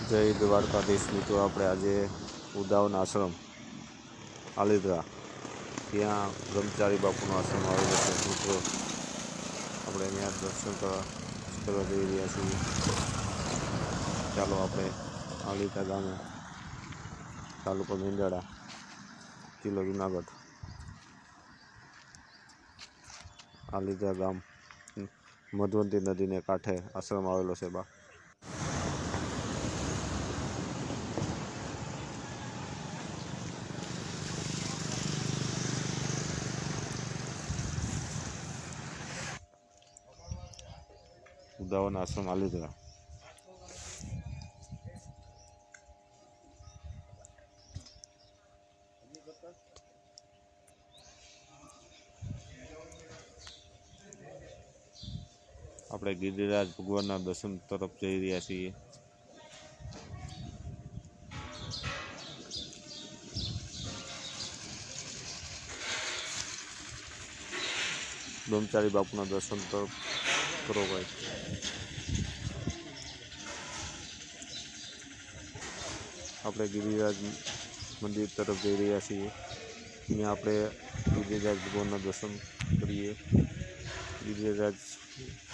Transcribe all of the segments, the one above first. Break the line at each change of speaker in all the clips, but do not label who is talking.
જય દ્વારકાધીશ મિત્રો, આપણે આજે ઉદાવના આશ્રમ આલિદ્રા ત્યાં બ્રહ્મચારી બાપુનો આશ્રમ આવેલો છે મિત્રો. આપણે ત્યાં દર્શન કરવા જઈ રહ્યા છીએ. ચાલો આપણે આલિદ્રા ગામે, તાલુકો મેંદરડા, જિલ્લો જુનાગઢ. આલિદ્રા ગામ મધવંતી નદીને કાંઠે આશ્રમ આવેલો છે બા. ઉદાવના આશ્રમ આલિદ્રા. આપણે ગિરિરાજ ભગવાનના દર્શન તરફ જઈ રહ્યા છીએ. બ્રહ્મચારી બાપુના દર્શન તરફ કરો ભાઈ. આપણે ગિરિરાજ મંદિર તરફ જઈ રહ્યા છીએ. અહીંયા આપણે ગિરિરાજ ભગવાનના દર્શન કરીએ. ગિરિરાજ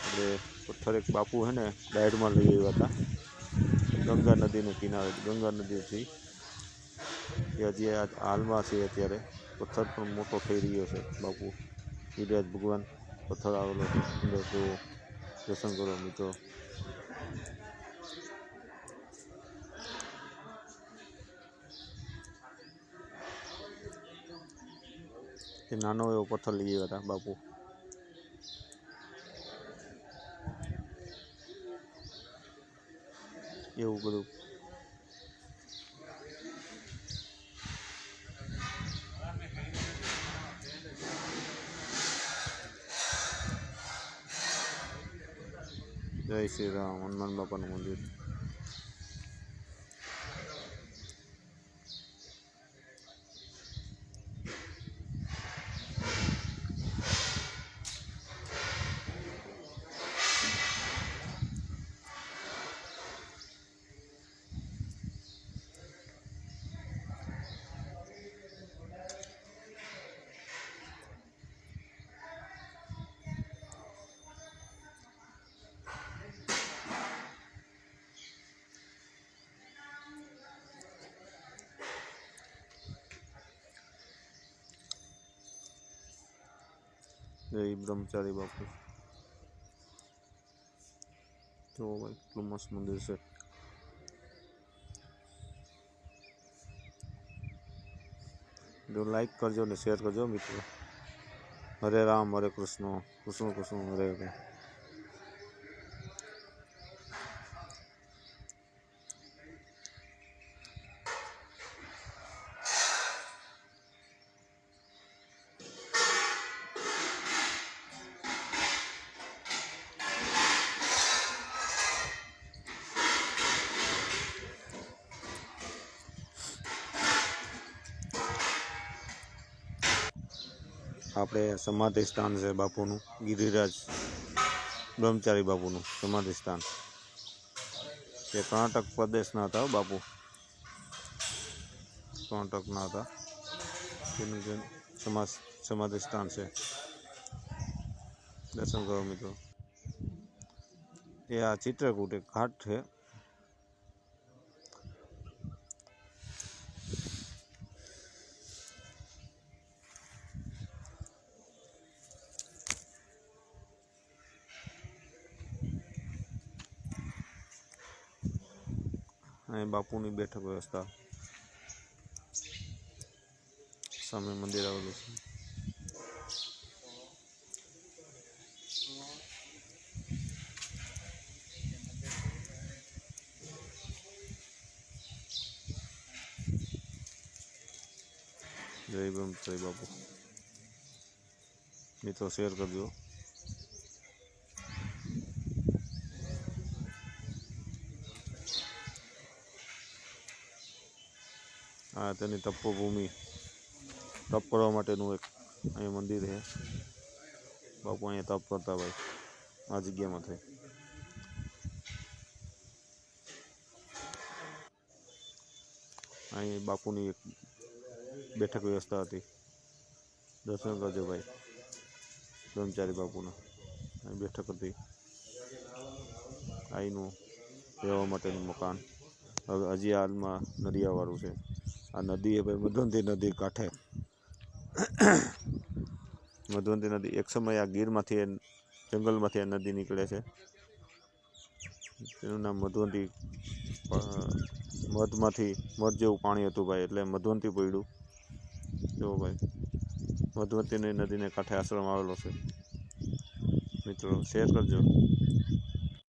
આપણે પથ્થર એક બાપુ છે ને ડાયરમાં લઈ આવ્યા હતા ગંગા નદીને કિનારે. ગંગા નદીથી એ હજી હાલમાં છે અત્યારે. પથ્થર પણ મોટો થઈ રહ્યો છે બાપુ. ગિરિરાજ ભગવાન પથ્થર આવેલો છે અંદર, તો દર્શન કરો મિત્રો. એ નાનો એવો પથ્થર લઈ આવ્યા હતા બાપુ. એવું બધું. જય શ્રી રામ. હનુમાન બાપાનું મંદિર. જય બ્રહ્મચારી બાપુ. જો ભાઈ કેટલું મસ્ત મંદિર છે. જો લાઈક કરજો ને શેર કરજો મિત્રો. હરે રામ હરે કૃષ્ણ, કૃષ્ણ કૃષ્ણ હરે હરે. આપણે સમાધિ સ્થાન છે બાપુનું, ગિરિરાજ બ્રહ્મચારી બાપુનું સમાધિ સ્થાન. એ કર્ણાટક પ્રદેશના હતા બાપુ, કર્ણાટકના હતા. તેનું જે સમાધિ સ્થાન છે, દર્શન કરો મિત્રો. એ આ ચિત્રકૂટ એક ઘાટ છે. અહીં બાપુની બેઠક વ્યવસ્થા. સામે મંદિર આવેલું છે. જય બ્રહ્મચારી બાપુ. મિત્રો શેર કરજો. આ તેની તપોભૂમિ, તપ કરવા માટેનું એક અહીંયા મંદિર છે. બાપુ અહીંયા તપ કરતા ભાઈ આ જગ્યામાં થઈ. અહીં બાપુની એક બેઠક વ્યવસ્થા હતી. દર્શન કરજો ભાઈ, બ્રહ્મચારી બાપુના અહીં બેઠક હતી. અહીંનું રહેવા માટેનું મકાન. હવે હજી હાલમાં નદિયાવાળું છે. આ નદી એ ભાઈ મધવંતી નદી કાંઠે. મધવંતી નદી એક સમયે આ ગીરમાંથી જંગલમાંથી આ નદી નીકળે છે. તેનું નામ મધવંતી. મધમાંથી મધ જેવું પાણી હતું ભાઈ, એટલે મધવંતી પડ્યું. જો ભાઈ, મધવંતીની નદીને કાંઠે આશ્રમ આવેલો છે. મિત્રો શેર કરજો.